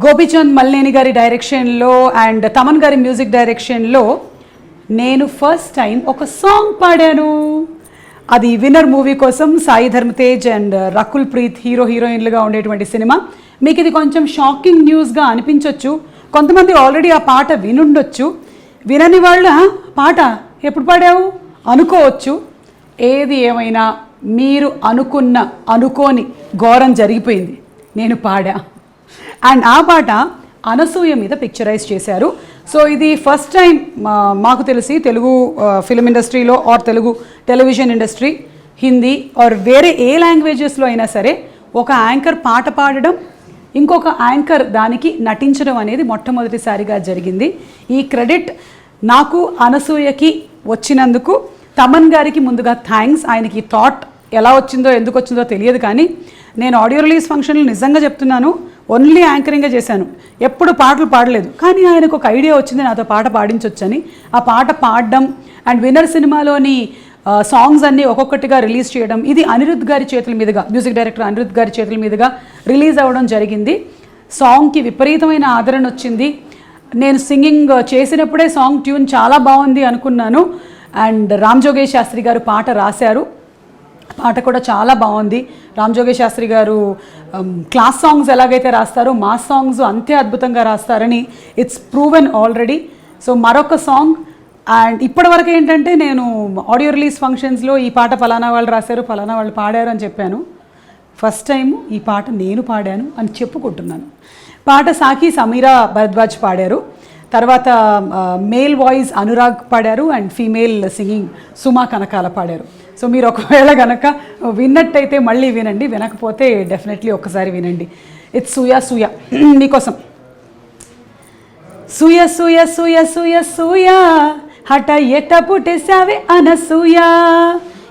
గోపీచంద్ మల్లేని గారి డైరెక్షన్లో అండ్ తమన్ గారి మ్యూజిక్ డైరెక్షన్లో నేను ఫస్ట్ టైం ఒక సాంగ్ పాడాను. అది విన్నర్ మూవీ కోసం సాయి ధర్మ తేజ్ అండ్ రకుల్ ప్రీత్ హీరోయిన్లుగా ఉండేటువంటి సినిమా. మీకు ఇది కొంచెం షాకింగ్ న్యూస్గా అనిపించవచ్చు. కొంతమంది ఆల్రెడీ ఆ పాట వినుండొచ్చు. వినని వాళ్ళ పాట ఎప్పుడు పాడావు అనుకోవచ్చు. ఏది ఏమైనా మీరు అనుకోని ఘోరం జరిగిపోయింది. నేను పాడా అండ్ ఆ పాట అనసూయ మీద పిక్చరైజ్ చేశారు. సో ఇది ఫస్ట్ టైం మాకు తెలిసి తెలుగు ఫిల్మ్ ఇండస్ట్రీలో or Telugu television industry, Hindi or వేరే ఏ లాంగ్వేజెస్లో అయినా సరే ఒక యాంకర్ పాట పాడడం, ఇంకొక యాంకర్ దానికి నటించడం అనేది మొట్టమొదటిసారిగా జరిగింది. ఈ క్రెడిట్ నాకు అనసూయకి వచ్చినందుకు తమన్ గారికి ముందుగా థ్యాంక్స్. ఆయనకి థాట్ ఎలా వచ్చిందో ఎందుకు వచ్చిందో తెలియదు, కానీ నేను ఆడియో రిలీజ్ ఫంక్షన్లు నిజంగా చెప్తున్నాను, ఓన్లీ యాంకరింగ్గా చేశాను, ఎప్పుడు పాటలు పాడలేదు. కానీ ఆయనకు ఒక ఐడియా వచ్చింది నాతో పాట పాడించవచ్చని. ఆ పాట పాడడం అండ్ విన్నర్ సినిమాలోని సాంగ్స్ అన్నీ ఒక్కొక్కటిగా రిలీజ్ చేయడం, ఇది అనిరుద్ధ్ గారి చేతుల మీదుగా, మ్యూజిక్ డైరెక్టర్ అనిరుద్ధ్ గారి చేతుల మీదుగా రిలీజ్ అవ్వడం జరిగింది. సాంగ్కి విపరీతమైన ఆదరణ వచ్చింది. నేను సింగింగ్ చేసినప్పుడే సాంగ్ ట్యూన్ చాలా బాగుంది అనుకున్నాను. అండ్ రామ్ జోగేష్ శాస్త్రి గారు పాట రాశారు. పాట కూడా చాలా బాగుంది. రామ్ జోగేష్ శాస్త్రి గారు క్లాస్ సాంగ్స్ ఎలాగైతే రాస్తారో మాస్ సాంగ్స్ అంతే అద్భుతంగా రాస్తారని ఇట్స్ ప్రూవెన్ ఆల్రెడీ. సో మరొక సాంగ్ అండ్ ఇప్పటివరకు ఏంటంటే నేను ఆడియో రిలీజ్ ఫంక్షన్స్లో ఈ పాట ఫలానా వాళ్ళు రాశారు, ఫలానా వాళ్ళు పాడారు అని చెప్పాను. ఫస్ట్ టైము ఈ పాట నేను పాడాను అని చెప్పుకుంటున్నాను. పాట సాకి సమీరా భరద్వాజ్ పాడారు. తర్వాత మేల్ వాయిస్ అనురాగ్ పాడారు అండ్ ఫీమేల్ సింగింగ్ సుమా కనకాల పాడారు. సో మీరు ఒకవేళ కనుక విన్నట్టయితే మళ్ళీ వినండి, వినకపోతే డెఫినెట్లీ ఒక్కసారి వినండి. ఇట్స్ సూయా సూయా మీకోసం. సూయ సూయ సూయ సూయ సూయా హఠ ఎట్ట పుట్టేసావే అనసూయా.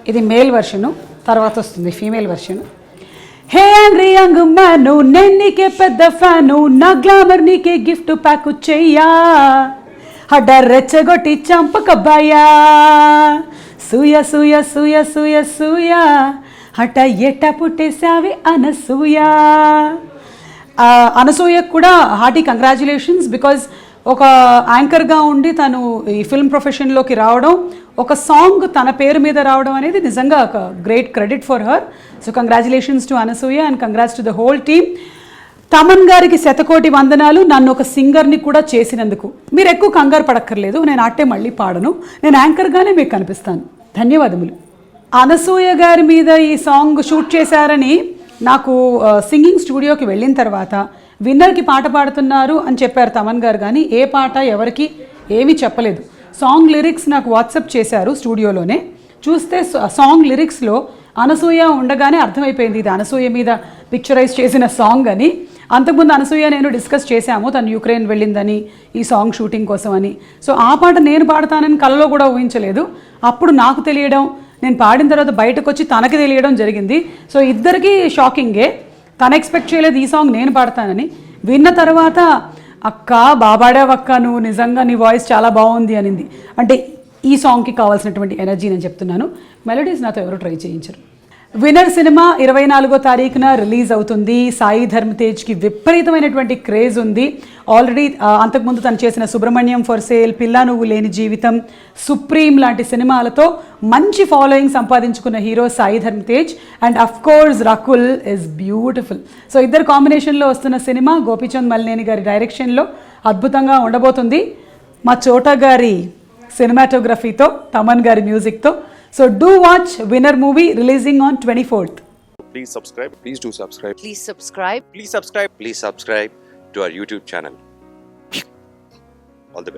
ఇది మేల్ వర్షను, తర్వాత వస్తుంది ఫీమేల్ వర్షను. హే యాంగ్రీ యంగ్ మ్యాను, నేను నీకే పెద్ద ఫ్యాను, నా గ్లామర్ నీకే గిఫ్ట్ ప్యాక్ చెయ్యా, హడ్డ రెచ్చగొట్టి చంపకబ్బాయా. సూయ సూయ సూయ సూయ సూయా హఠ ఎట్ట పుట్టేసావే అనసూయా. అనసూయకు కూడా హార్టీ కంగ్రాచులేషన్స్. బికాజ్ ఒక యాంకర్గా ఉండి తను ఈ ఫిల్మ్ ప్రొఫెషన్లోకి రావడం, ఒక సాంగ్ తన పేరు మీద రావడం అనేది నిజంగా ఒక great credit for her. So congratulations to Anasuya and congrats to the whole team. Thaman గారికి శతకోటి వందనాలు, నన్ను ఒక సింగర్ని కూడా చేసినందుకు. మీరు ఎక్కువ కంగారు పడక్కర్లేదు, నేను ఆటే మళ్ళీ పాడను, నేను యాంకర్గానే మీకు కనిపిస్తాను. ధన్యవాదములు. అనసూయ గారి మీద ఈ సాంగ్ షూట్ చేశారని నాకు సింగింగ్ స్టూడియోకి వెళ్ళిన తర్వాత విన్నర్కి పాట పాడుతున్నారు అని చెప్పారు తమన్ గారు, కానీ ఏ పాట ఎవరికి ఏమీ చెప్పలేదు. సాంగ్ లిరిక్స్ నాకు వాట్సాప్ చేశారు స్టూడియోలోనే. చూస్తే సాంగ్ లిరిక్స్లో అనసూయ ఉండగానే అర్థమైపోయింది ఇది అనసూయ మీద పిక్చరైజ్ చేసిన సాంగ్ అని. అంతకుముందు అనసూయ నేను డిస్కస్ చేశాము, తను యుక్రెయిన్ వెళ్ళిందని ఈ సాంగ్ షూటింగ్ కోసం అని. సో ఆ పాట నేను పాడతానని కలలో కూడా ఊహించలేదు. అప్పుడు నాకు తెలియడం, నేను పాడిన తర్వాత బయటకు వచ్చి తనకి తెలియడం జరిగింది. సో ఇద్దరికీ షాకింగే. తను ఎక్స్పెక్ట్ చేయలేదు ఈ సాంగ్ నేను పాడతానని. విన్న తర్వాత అక్క బాబాడావక్క, నువ్వు నిజంగా నీ వాయిస్ చాలా బాగుంది అనింది. అంటే ఈ సాంగ్కి కావాల్సినటువంటి ఎనర్జీ నేను చెప్తున్నాను. మెలోడీస్ నాతో ఎవరు ట్రై చేయించరు. విన్నర్ సినిమా 24వ తారీఖున రిలీజ్ అవుతుంది. సాయి ధర్మ తేజ్కి విపరీతమైనటువంటి క్రేజ్ ఉంది. ఆల్రెడీ అంతకుముందు తను చేసిన సుబ్రహ్మణ్యం ఫర్ సేల్, పిల్లా నువ్వు లేని జీవితం, సుప్రీం లాంటి సినిమాలతో మంచి ఫాలోయింగ్ సంపాదించుకున్న హీరో సాయి ధర్మ Tej. And of course Rakul is beautiful. So ఇద్దరు కాంబినేషన్లో వస్తున్న సినిమా గోపీచంద్ మల్లేని గారి డైరెక్షన్లో అద్భుతంగా ఉండబోతుంది. మా చోటా గారి సినిమాటోగ్రఫీతో, తమన్ గారి మ్యూజిక్తో. So do watch Winner movie releasing on 24th. Please subscribe. Please do subscribe. Please subscribe. Please subscribe. Please subscribe to our YouTube channel.